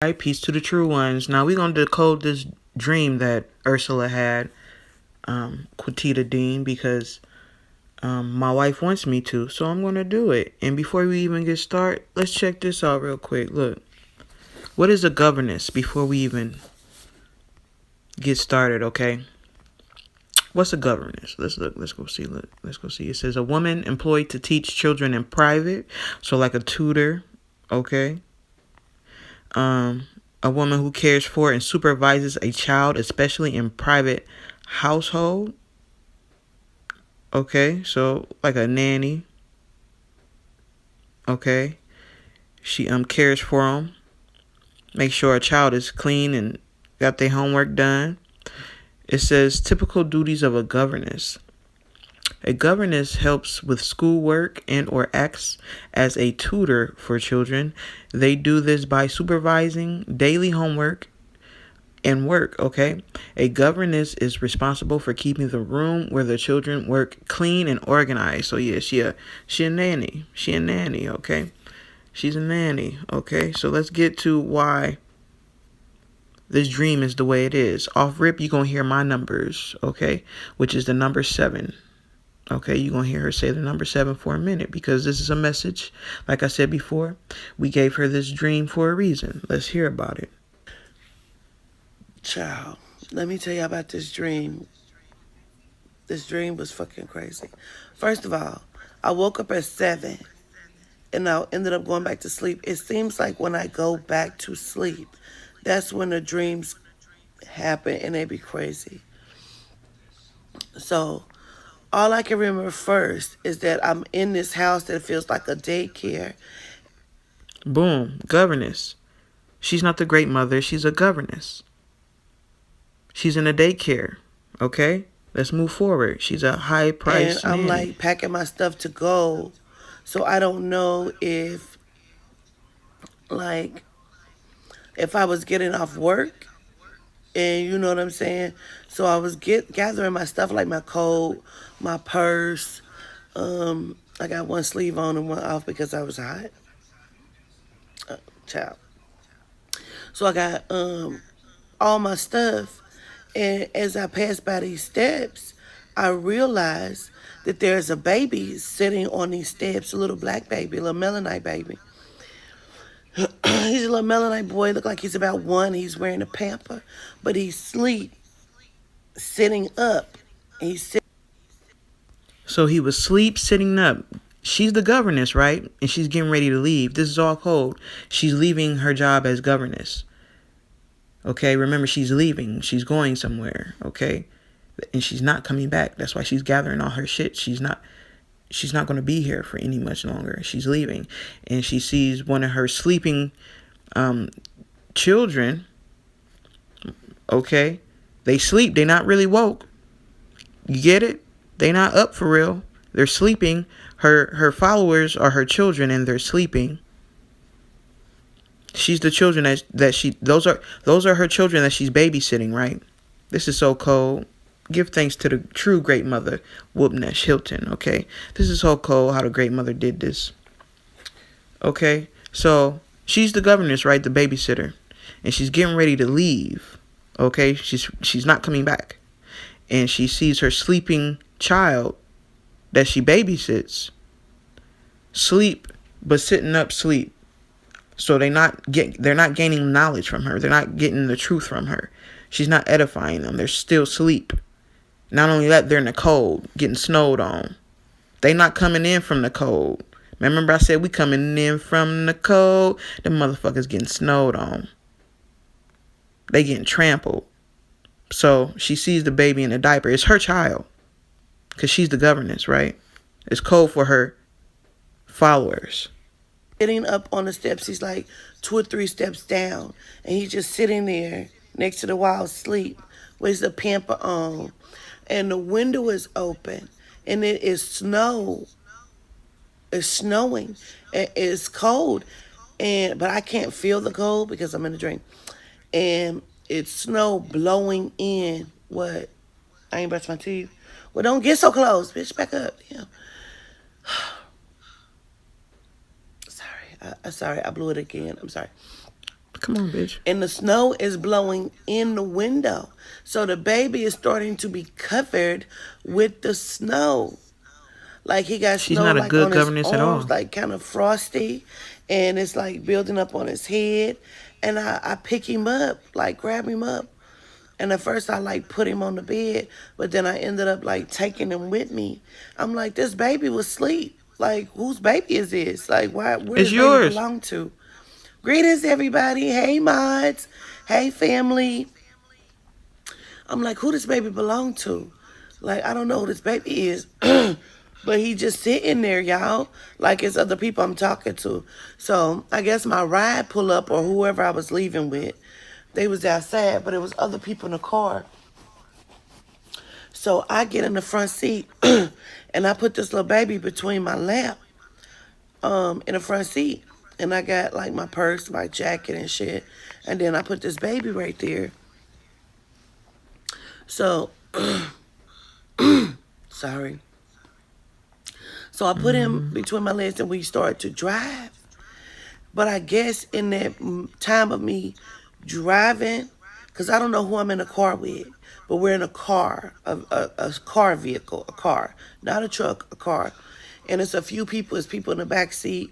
Right, peace to the true ones. Now we're gonna decode this dream that Ursula had, Quatita Dean, because my wife wants me to, so I'm gonna do it. And before we even get started, let's check this out real quick. Look, what is a governess before we even get started? Okay, what's a governess? Let's look. Let's go see. Look, let's go see. It says a woman employed to teach children in private, so like a tutor. Okay. A woman who cares for and supervises a child, especially in private household. Okay, so like a nanny. Okay, she cares for them, make sure a child is clean and got their homework done. It says typical duties of a governess. A governess helps with schoolwork and or acts as a tutor for children. They do this by supervising daily homework and work, okay? A governess is responsible for keeping the room where the children work clean and organized. So yeah, she a nanny. She a nanny, okay? She's a nanny, okay? So let's get to why this dream is the way it is. Off rip, you're going to hear my numbers, okay? Which is the number 7. Okay, you're going to hear her say the number 7 for a minute because this is a message. Like I said before, we gave her this dream for a reason. Let's hear about it. Child, let me tell you about this dream. This dream was fucking crazy. First of all, I woke up at 7 and I ended up going back to sleep. It seems like when I go back to sleep, that's when the dreams happen and they be crazy. So all I can remember first is that I'm in this house that feels like a daycare. Boom, governess. She's not the great mother, she's a governess. She's in a daycare, okay? Let's move forward. She's a high price And I'm nanny. like packing my stuff to go. So I don't know like, if I was getting off work and you know what I'm saying. So I was gathering my stuff like my coat, my purse. I got one sleeve on and one off because I was hot. Child. So I got all my stuff, and as I passed by these steps, I realized that there's a baby sitting on these steps, a little black baby, a little melanite baby. He's a little melanite boy, look like he's about 1. He's wearing a pamper, but he's sitting up. So he was asleep, sitting up. She's the governess, right? And she's getting ready to leave. This is all code. She's leaving her job as governess. Okay, remember she's leaving. She's going somewhere, okay? And she's not coming back. That's why she's gathering all her shit. She's not going to be here for any much longer. She's leaving. And she sees one of her sleeping children, okay? They sleep. They're not really woke. You get it? They not up for real. They're sleeping. Her followers are her children and they're sleeping. She's the children that she those are her children that she's babysitting, right? This is so cold. Give thanks to the true great mother, Whoopnesh Hilton, okay? This is so cold how the great mother did this. Okay? So she's the governess, right? The babysitter. And she's getting ready to leave. Okay? She's not coming back. And she sees her sleeping child that she babysits sleep, but sitting up sleep. So they're not gaining knowledge from her. They're not getting the truth from her. She's not edifying them. They're still asleep. Not only that, they're in the cold, getting snowed on. They not coming in from the cold. Remember I said we coming in from the cold? The motherfuckers getting snowed on. They getting trampled. So she sees the baby in a diaper. It's her child. Because she's the governess, right? It's cold for her followers. Sitting up on the steps, he's like 2 or 3 steps down, and he's just sitting there next to the wall asleep with the pamper on, and the window is open, and it is snow. It's snowing. It's cold, but I can't feel the cold because I'm in a dream, and it's snow blowing in. What? I ain't brushed my teeth. Well, don't get so close, bitch. Back up. Yeah. Sorry, I blew it again. I'm sorry. Come on, bitch. and the snow is blowing in the window. So the baby is starting to be covered with the snow. Like he got She's snow not a like good on his governess at arms, all. like kind of frosty, and it's like building up on his head. And I pick him up, like grab him up. And at first I like put him on the bed, but then I ended up like taking him with me. I'm like, this baby was asleep. Like, whose baby is this? Like, where It's does baby yours. belong to? Greetings, everybody. Hey, mods. Hey, family. I'm like, who this baby belong to? Like, I don't know who this baby is. But he just sitting there, y'all, like it's other people I'm talking to. So I guess my ride pull up or whoever I was leaving with, they was outside, but it was other people in the car. So I get in the front seat and I put this little baby between my lap, in the front seat. And I got like my purse, my jacket and shit. And then I put this baby right there. So sorry. So I put him Mm-hmm. between my legs and we started to drive. But I guess in that time of me driving, because I don't know who I'm in a car with, but we're in a car, a car vehicle, a car, not a truck, a car. And it's a few people, it's people in the back seat,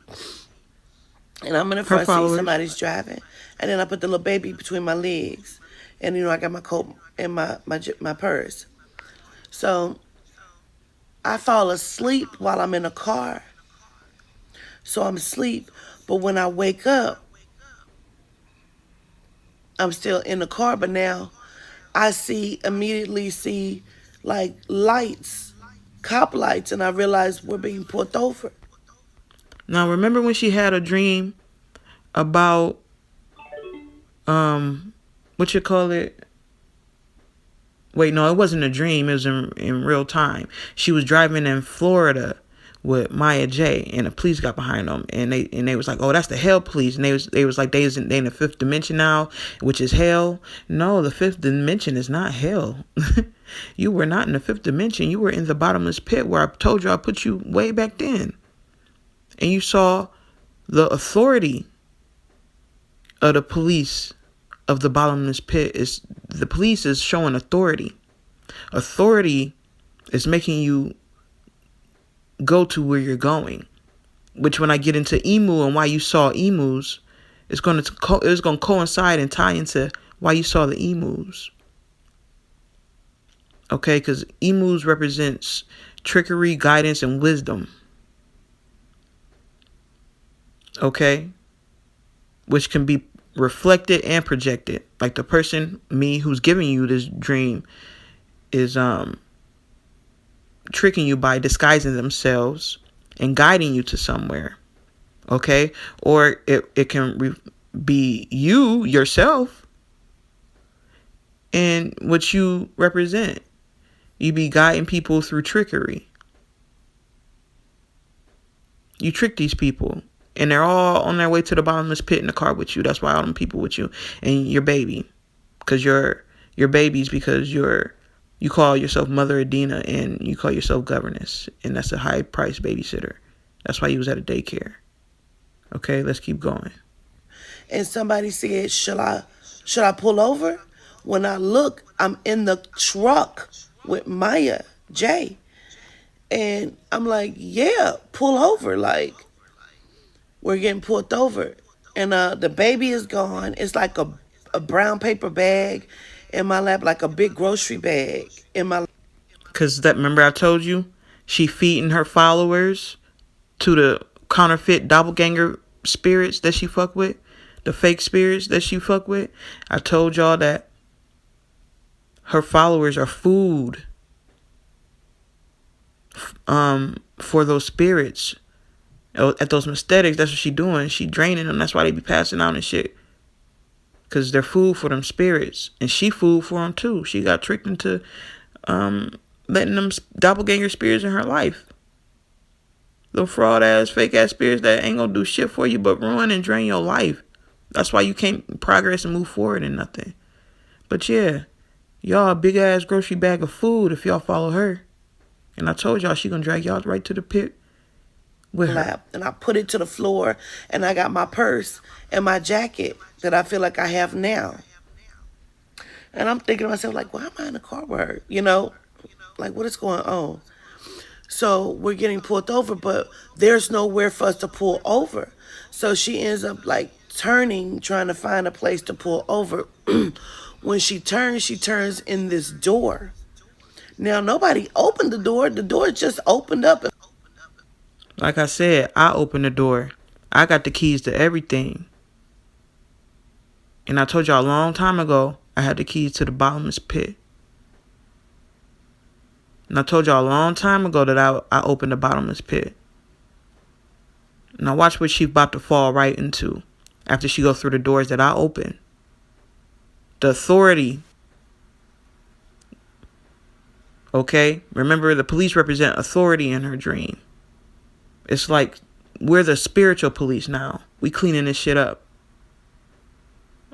and I'm in the Her front seat, followers. somebody's driving. And then I put the little baby between my legs. And, I got my coat and my purse. So I fall asleep while I'm in the car. So I'm asleep. But when I wake up, I'm still in the car, but now I immediately see like lights, cop lights, and I realize we're being pulled over. Now remember when she had a dream about what you call it? Wait, no, it wasn't a dream. It was in real time. She was driving in Florida with Maya J, and the police got behind them, and they was like, "Oh, that's the hell police," and they was like, they in the fifth dimension now, which is hell. No, the fifth dimension is not hell. You were not in the fifth dimension. You were in the bottomless pit where I told you I put you way back then, and you saw the authority of the police of the bottomless pit. Is the police is showing authority. Authority is making you go to where you're going. Which, when I get into emu and why you saw emus, it's going to coincide and tie into why you saw the emus. Okay, because emus represents trickery, guidance, and wisdom. Okay, which can be reflected and projected. Like the person, me, who's giving you this dream is tricking you by disguising themselves and guiding you to somewhere. Okay, or it can be you yourself and what you represent. You be guiding people through trickery. You trick these people, and they're all on their way to the bottomless pit in the car with you. That's why all them people with you and your baby, because your babies, because you call yourself Mother Adina and you call yourself governess, and that's a high price babysitter. That's why you was at a daycare. Okay, let's keep going. And somebody said, should I pull over? When I look, I'm in the truck with Maya J. And I'm like, yeah, pull over. Like, we're getting pulled over. And the baby is gone. It's like a brown paper bag in my lap, like a big grocery bag in my lap. Because remember I told you, she feeding her followers to the counterfeit doppelganger spirits that she fuck with. The fake spirits that she fuck with. I told y'all that her followers are food for those spirits. At those aesthetics, that's what she doing. She draining them. That's why they be passing out and shit. Because they're food for them spirits. And she food for them too. She got tricked into letting them doppelganger spirits in her life. Little fraud ass, fake ass spirits that ain't gonna do shit for you but ruin and drain your life. That's why you can't progress and move forward in nothing. But yeah, y'all a big ass grocery bag of food if y'all follow her. And I told y'all she gonna drag y'all right to the pit with her. And I put it to the floor, and I got my purse and my jacket that I feel like I have now. And I'm thinking to myself, like, why am I in the car with her? Like, what is going on? So we're getting pulled over, but there's nowhere for us to pull over. So she ends up like turning, trying to find a place to pull over. When she turns in this door. Now, nobody opened the door. The door just opened up. Like I said, I opened the door. I got the keys to everything. And I told y'all a long time ago, I had the keys to the bottomless pit. And I told y'all a long time ago that I opened the bottomless pit. Now watch what she's about to fall right into after she goes through the doors that I open. The authority. Okay? Remember, the police represent authority in her dream. It's like we're the spiritual police now. We cleaning this shit up.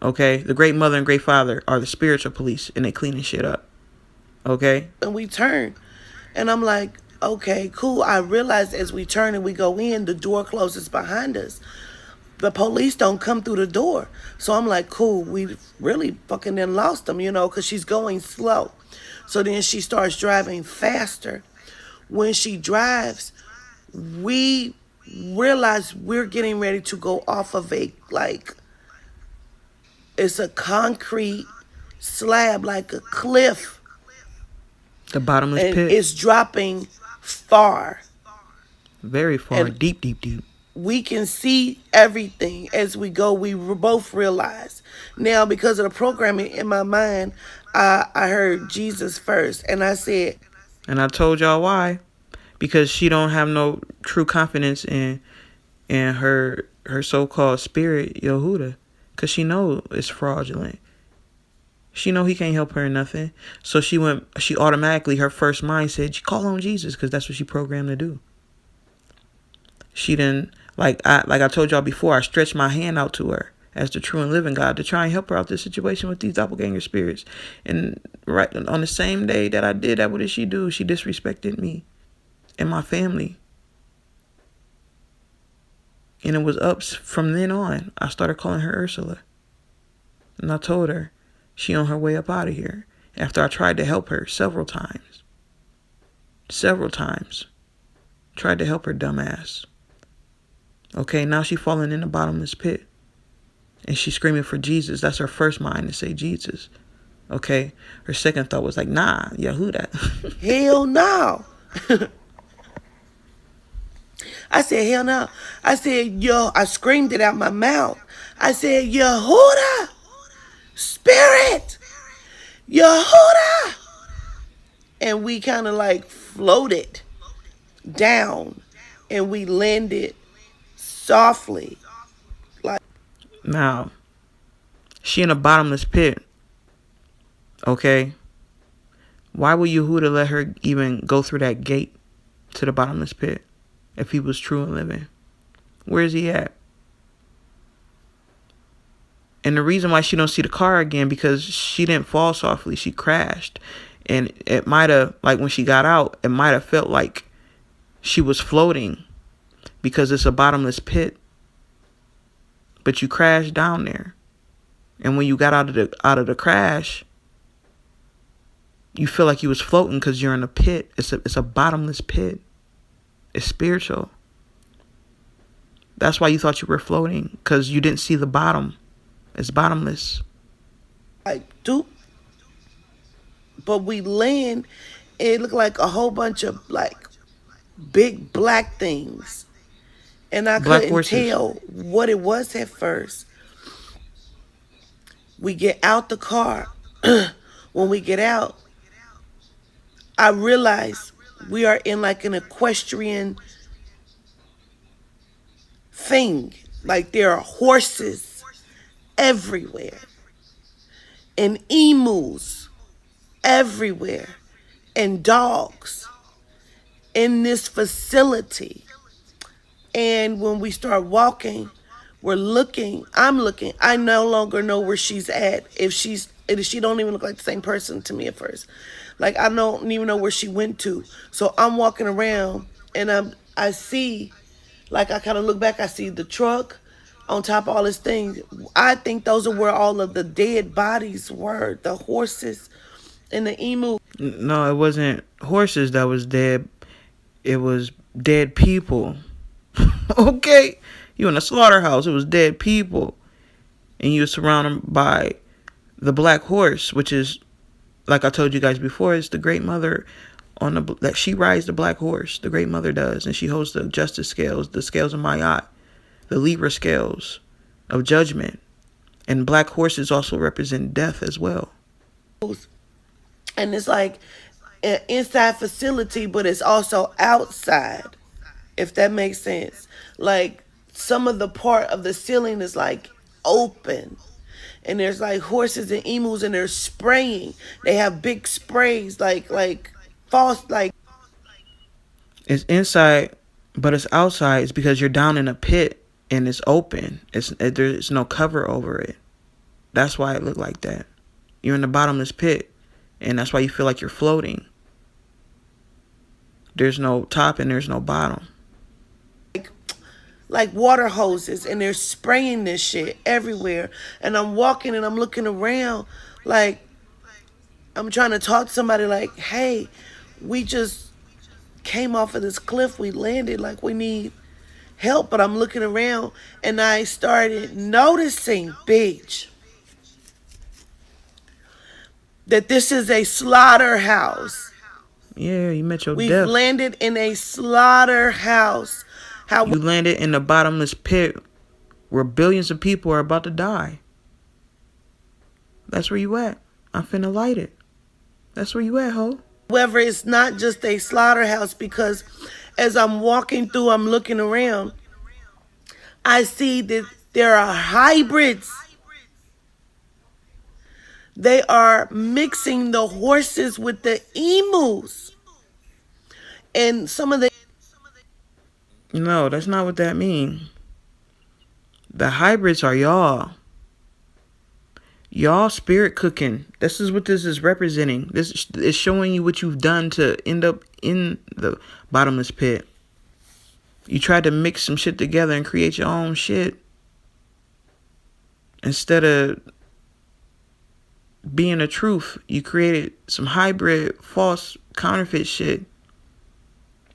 Okay? The great mother and great father are the spiritual police, and they cleaning shit up. Okay? And we turn. And I'm like, okay, cool. I realize as we turn and we go in, the door closes behind us. The police don't come through the door. So I'm like, cool, we really fucking then lost them, because she's going slow. So then she starts driving faster. When she drives, we realize we're getting ready to go off of it's a concrete slab, like a cliff. The bottomless And pit. it's dropping far. Very far. And deep, deep, deep. we can see everything as we go. We both realize. Now, because of the programming in my mind, I heard Jesus first. And I said... And I told y'all why. Because she don't have no true confidence in her so-called spirit, Yehuda. Because she know it's fraudulent. She know he can't help her in nothing. So she automatically, her first mind said, she call on Jesus, because that's what she programmed to do. She didn't, like I told y'all before, I stretched my hand out to her as the true and living God to try and help her out this situation with these doppelganger spirits. And right on the same day that I did that, what did she do? She disrespected me and my family. And it was up from then on. I started calling her Ursula. And I told her she on her way up out of here. After I tried to help her several times. Tried to help her dumbass. Okay, now she falling in the bottomless pit. And she's screaming for Jesus. That's her first mind to say Jesus. Okay? Her second thought was like, nah, Yehuda. Hell no. I said, hell no. I said, I screamed it out my mouth. I said, Yehuda, spirit, Yehuda. And we kind of like floated down and we landed softly. Now, she in a bottomless pit. Okay? Why would Yehuda let her even go through that gate to the bottomless pit if he was true and living? Where is he at? And the reason why she don't see the car again, because she didn't fall softly. She crashed. And it might have, like when she got out, it might have felt like she was floating because it's a bottomless pit. But you crashed down there. And when you got out of the crash, you feel like you was floating because you're in a pit. It's a bottomless pit. It's spiritual. That's why you thought you were floating, because you didn't see the bottom. It's bottomless. But we land, it looked like a whole bunch of like big black things. And I couldn't tell what it was at first. We get out the car. When we get out, I realize we are in like an equestrian thing. Like there are horses everywhere. And emus everywhere. And dogs in this facility. And when we start walking, I'm looking. I no longer know where she's at. If she don't even look like the same person to me at first. Like I don't even know where she went to. So I'm walking around and I see, like I kind of look back, I see the truck, on top of all this thing. I think those are where all of the dead bodies were, the horses and the emu. No, it wasn't horses that was dead. It was dead people. Okay? You in a slaughterhouse. It was dead people. And you were surrounded by the black horse, which is, like I told you guys before, it's the great mother on the that she rides the black horse. The great mother does, and she holds the justice scales, the scales of Mayat, the Libra scales of judgment. And black horses also represent death as well. And it's like an inside facility, but it's also outside, if that makes sense. Like some of the part of the ceiling is like open. And there's like horses and emus and they're spraying. They have big sprays like false like It's inside, but it's outside. It's because you're down in a pit and it's open. There's no cover over it. That's why it looked like that. You're in the bottomless pit, and that's why you feel like you're floating. There's no top and there's no bottom. like water hoses and they're spraying this shit everywhere. And I'm walking and I'm looking around like I'm trying to talk to somebody like, hey, we just came off of this cliff, we landed, like we need help. But I'm looking around and I started noticing, bitch, that this is a slaughterhouse. Yeah, you met your We've death. landed in a slaughterhouse. How You landed in the bottomless pit where billions of people are about to die. That's where you at. I'm finna light it. That's where you at, ho. However, it's not just a slaughterhouse, because as I'm walking through, I'm looking around, I see that there are hybrids. They are mixing the horses with the emus. And some of the No, that's not what that means. The hybrids are y'all. Y'all spirit cooking. This is what this is representing. This is showing you what you've done to end up in the bottomless pit. You tried to mix some shit together and create your own shit. Instead of being the truth, you created some hybrid, false, counterfeit shit.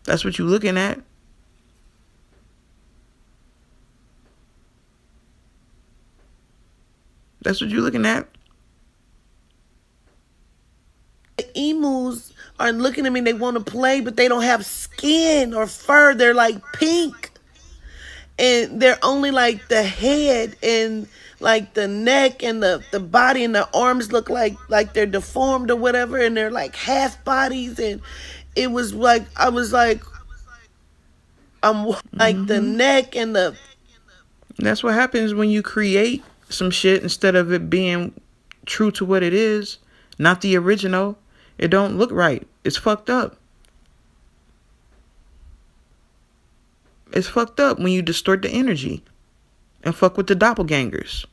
That's what you're looking at. That's what you're looking at. emus are looking at me, they want to play, but they don't have skin or fur. They're like pink. And they're only like the head and like the neck and the body and the arms look like they're deformed or whatever, and they're like half bodies. And it was like I was like I'm like the neck and the That's what happens when you create some shit instead of it being true to what it is, not the original. It don't look right. It's fucked up. It's fucked up when you distort the energy and fuck with the doppelgangers.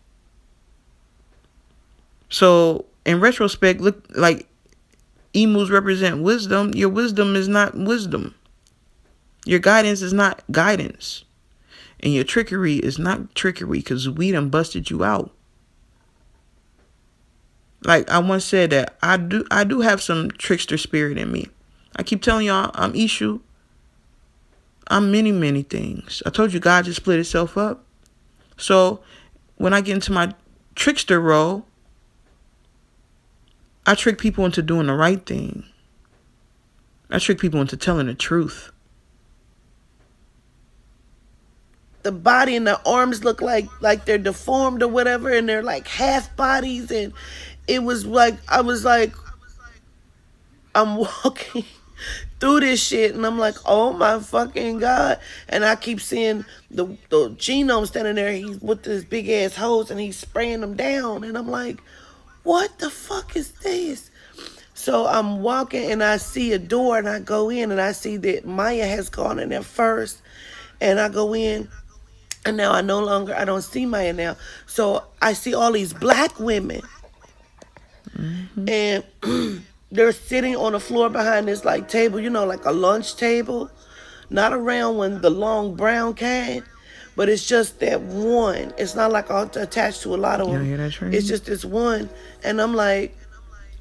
So, in retrospect, look like emus represent wisdom. Your wisdom is not wisdom. Your guidance is not guidance. And your trickery is not trickery, because we done busted you out. Like I once said that I do have some trickster spirit in me. I keep telling y'all I'm Ishu. I'm many, many things. I told you God just split itself up. So when I get into my trickster role, I trick people into doing the right thing. I trick people into telling the truth. the body and the arms look like they're deformed or whatever, and they're like half bodies. And it was like I was like I'm walking through this shit and I'm like, oh my fucking God. And I keep seeing the genome standing there. He's with this big ass hose and he's spraying them down. And I'm like, what the fuck is this? So I'm walking and I see a door and I go in and I see that Maya has gone in there first. And I go in and now I don't see Maya now. So I see all these black women. Mm-hmm. And they're sitting on the floor behind this like table, like a lunch table. Not a round one, the long brown kind, but it's just that one. It's not like I'm attached to a lot of You don't them. hear that It's train? just this one, and I'm like,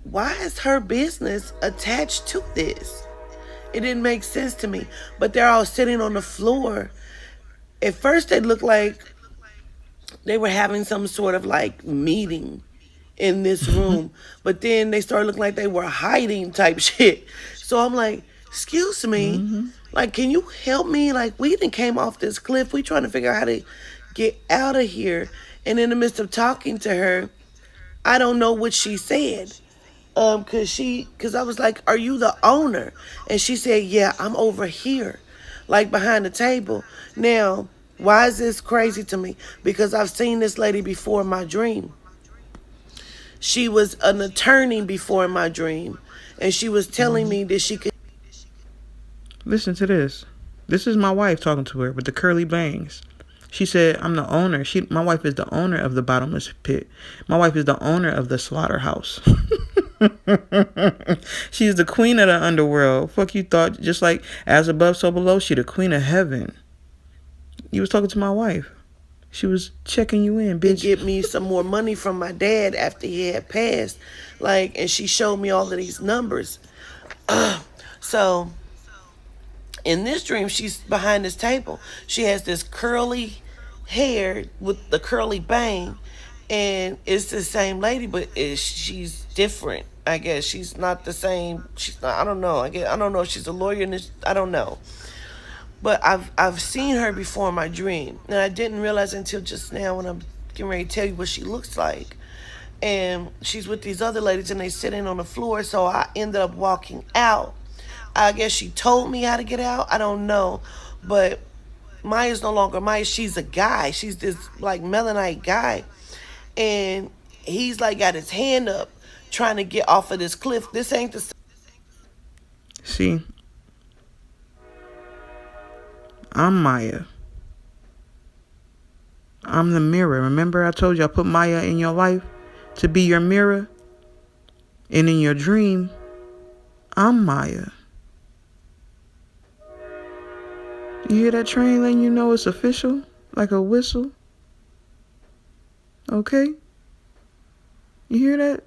why is her business attached to this? It didn't make sense to me. But they're all sitting on the floor. At first, they looked like they were having some sort of like meeting in this room, but then they started looking like they were hiding type shit. So I'm like, excuse me, Mm-hmm. like, can you help me? Like, we done came off this cliff. We trying to figure out how to get out of here. And in the midst of talking to her, I don't know what she said. Cause I was like, "Are you the owner?" And she said, "Yeah, I'm over here, like behind the table." Now, why is this crazy to me? Because I've seen this lady before in my dream. She was an attorney before in my dream, and she was telling Mm-hmm. me that she could. Listen to this. This is my wife talking to her with the curly bangs. She said, "I'm the owner." My wife is the owner of the bottomless pit. My wife is the owner of the slaughterhouse. She's the queen of the underworld. Fuck you thought, just like as above, so below. She the queen of heaven. You was talking to my wife. She was checking you in, bitch. Get me some more money from my dad after he had passed, like, and she showed me all of these numbers. So in this dream, she's behind this table. She has this curly hair with the curly bang, and it's the same lady, but she's different. I guess she's not the same. She's not. I don't know. I don't know if she's a lawyer. I don't know. But I've seen her before in my dream, and I didn't realize until just now when I'm getting ready to tell you what she looks like. And she's with these other ladies, and they sitting on the floor. So I ended up walking out. I guess she told me how to get out. I don't know, but Maya's no longer Maya. She's a guy. She's this like melanite guy, and he's like got his hand up, trying to get off of this cliff. This ain't the See, I'm Maya. I'm the mirror. Remember I told you I put Maya in your life to be your mirror? And in your dream, I'm Maya. You hear that train letting you know it's official? Like a whistle? Okay? You hear that?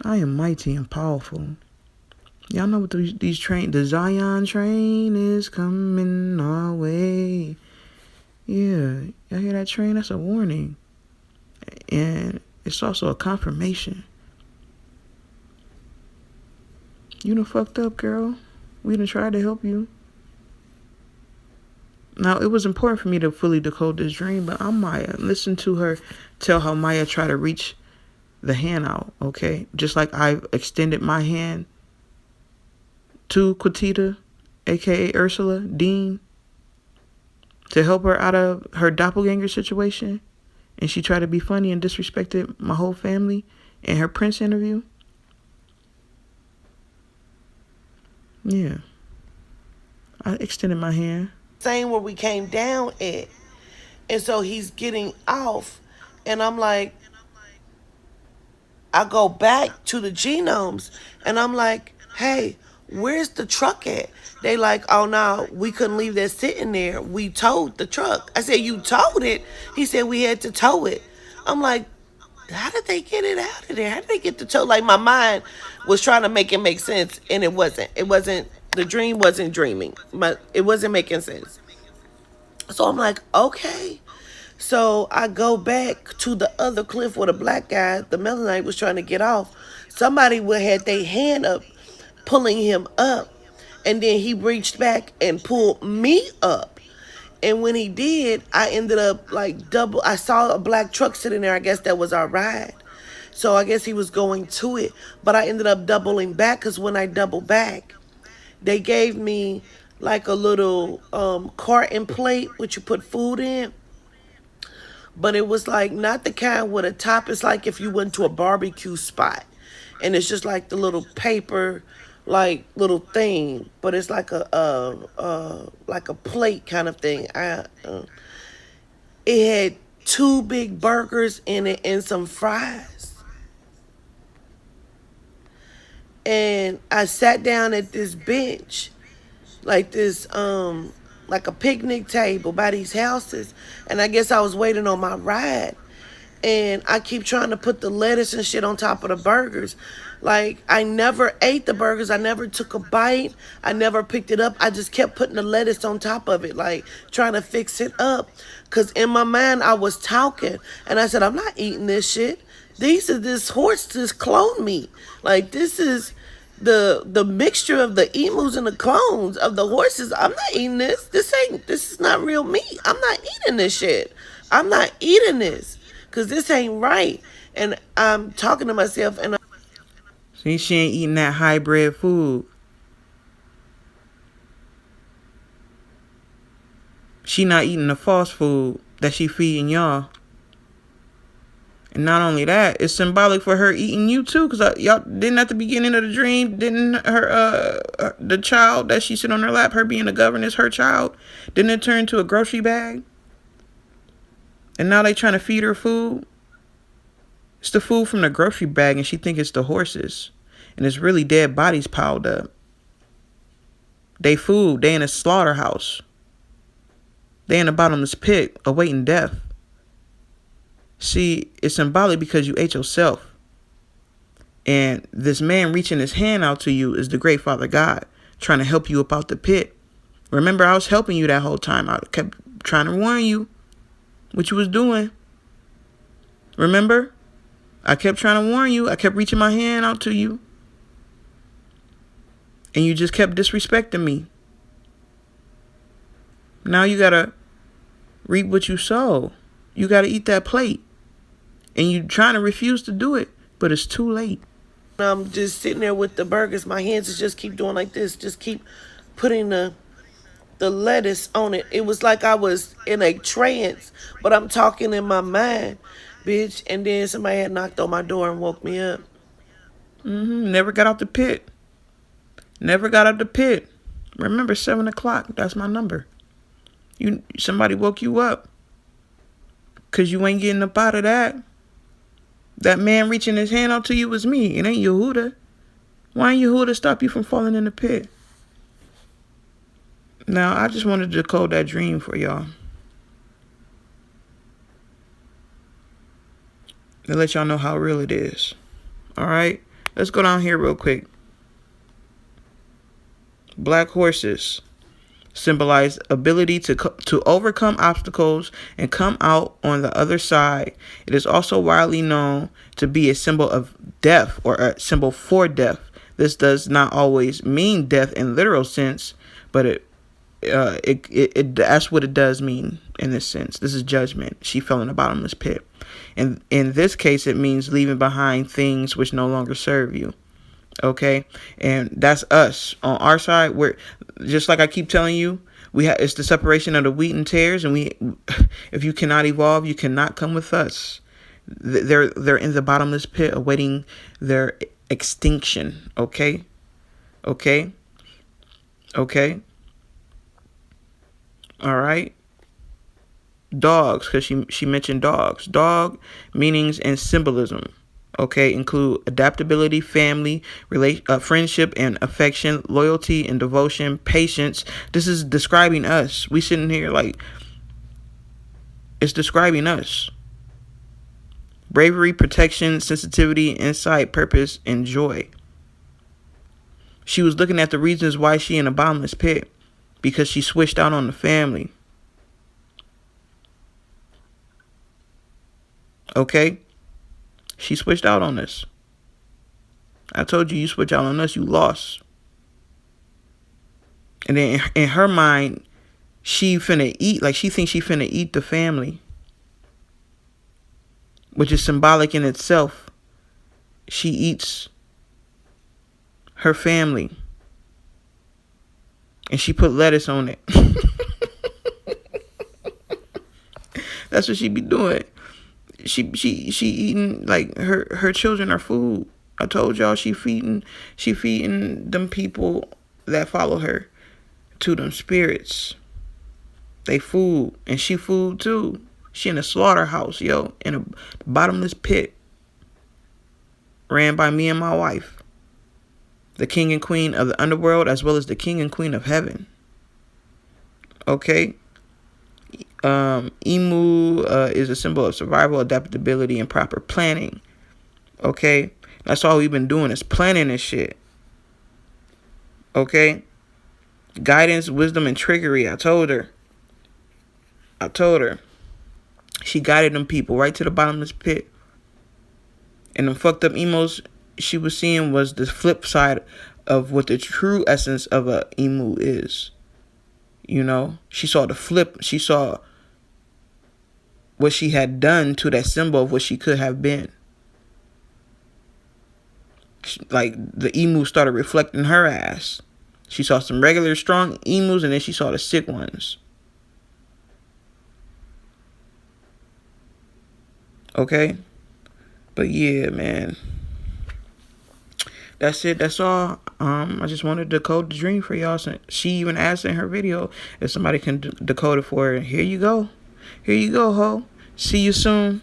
I am mighty and powerful. Y'all know what these train, the Zion train is coming our way. Yeah, y'all hear that train? That's a warning. And it's also a confirmation. You done fucked up, girl. We done tried to help you. Now, it was important for me to fully decode this dream, but I'm Maya. Listen to her tell how Maya tried to reach the hand out, okay? Just like I've extended my hand to Quatita, a.k.a. Ursula, Dean, to help her out of her doppelganger situation, and she tried to be funny and disrespected my whole family in her Prince interview. Yeah. I extended my hand. same where we came down at. And so he's getting off, and I'm like, I go back to the genomes, and I'm like, hey, where's the truck at? They like, oh no, we couldn't leave that sitting there. We towed the truck. I said, you towed it? He said we had to tow it. I'm like, how did they get it out of there? How did they get the tow? Like my mind was trying to make it make sense, and it wasn't. It wasn't. The dream wasn't dreaming, but it wasn't making sense. So I'm like, okay. So I go back to the other cliff where the black guy, the Melanite, was trying to get off. Somebody would had their hand up, pulling him up, and then he reached back and pulled me up. And when he did, I ended up like double. I saw a black truck sitting there. I guess that was our ride. So I guess he was going to it, but I ended up doubling back because when I doubled back, they gave me like a little carton plate which you put food in, but it was like not the kind with a top. It's like if you went to a barbecue spot, and it's just like the little paper, like little thing, but it's like a plate kind of thing. It had two big burgers in it and some fries. And I sat down at this bench, like this like a picnic table by these houses. And I guess I was waiting on my ride. And I keep trying to put the lettuce and shit on top of the burgers. Like, I never ate the burgers. I never took a bite. I never picked it up. I just kept putting the lettuce on top of it, like trying to fix it up. Because in my mind, I was talking. And I said, I'm not eating this shit. This horse just cloned me. Like, this is the mixture of the emus and the clones of the horses. I'm not eating this. This is not real meat. I'm not eating this shit. I'm not eating this because this ain't right. And I'm talking to myself and See, she ain't eating that hybrid food. She not eating the false food that she feeding y'all. And not only that, it's symbolic for her eating you too. Because y'all didn't at the beginning of the dream, didn't her, the child that she sit on her lap, her being a governess, her child, didn't it turn into a grocery bag? And now they trying to feed her food. It's the food from the grocery bag and she think it's the horses. And it's really dead bodies piled up. They food, they in a slaughterhouse. They in a bottomless pit awaiting death. See, it's symbolic because you ate yourself. And this man reaching his hand out to you is the great Father God trying to help you up out the pit. Remember, I was helping you that whole time. I kept trying to warn you what you was doing. Remember? I kept trying to warn you. I kept reaching my hand out to you. And you just kept disrespecting me. Now you gotta reap what you sow. You gotta eat that plate. And you trying to refuse to do it, but it's too late. I'm just sitting there with the burgers. My hands just keep doing like this. Just keep putting the lettuce on it. It was like I was in a trance, but I'm talking in my mind, bitch. And then somebody had knocked on my door and woke me up. Never got out the pit. Never got out the pit. Remember, 7 o'clock. That's my number. Somebody woke you up. Because you ain't getting up out of that. That man reaching his hand out to you was me. It ain't Yehuda. Why ain't Yehuda stop you from falling in the pit? Now, I just wanted to decode that dream for y'all. To let y'all know how real it is. Alright? Let's go down here real quick. Black horses symbolize ability to overcome obstacles and come out on the other side. It is also widely known to be a symbol of death or a symbol for death. This does not always mean death in literal sense, but that's what it does mean in this sense. This is judgment. She fell in a bottomless pit. And in this case, it means leaving behind things which no longer serve you. Okay, and that's us on our side. We're just like I keep telling you. It's the separation of the wheat and tares, and if you cannot evolve, you cannot come with us. They're in the bottomless pit, awaiting their extinction. Okay. All right. Dogs, because she mentioned dogs. Dog meanings and symbolism. Okay, include adaptability, family, friendship and affection, loyalty and devotion, patience. This is describing us. We sitting here like it's describing us. Bravery, protection, sensitivity, insight, purpose, and joy. She was looking at the reasons why she in a bottomless pit because she switched out on the family. Okay? She switched out on us. I told you switch out on us, you lost. And then in her mind, she finna eat, like she thinks she finna eat the family. Which is symbolic in itself. She eats her family. And she put lettuce on it. That's what she be doing. She eating like her children are food. I told y'all she feeding them people that follow her to them spirits. They food and she food too. She in a slaughterhouse, yo, in a bottomless pit. Ran by me and my wife. The king and queen of the underworld as well as the king and queen of heaven. Okay. Emu is a symbol of survival, adaptability, and proper planning. Okay. That's all we've been doing is planning this shit. Okay. Guidance, wisdom, and trickery. I told her. She guided them people right to the bottomless pit. And the fucked up emos she was seeing was the flip side of what the true essence of a emu is. You know, she saw the flip. She saw what she had done to that symbol of what she could have been. Like the emu started reflecting her ass. She saw some regular strong emus, and then she saw the sick ones. Okay? But yeah, man. That's it. That's all. I just wanted to decode the dream for y'all. So she even asked in her video if somebody can decode it for her. Here you go. Here you go, ho. See you soon.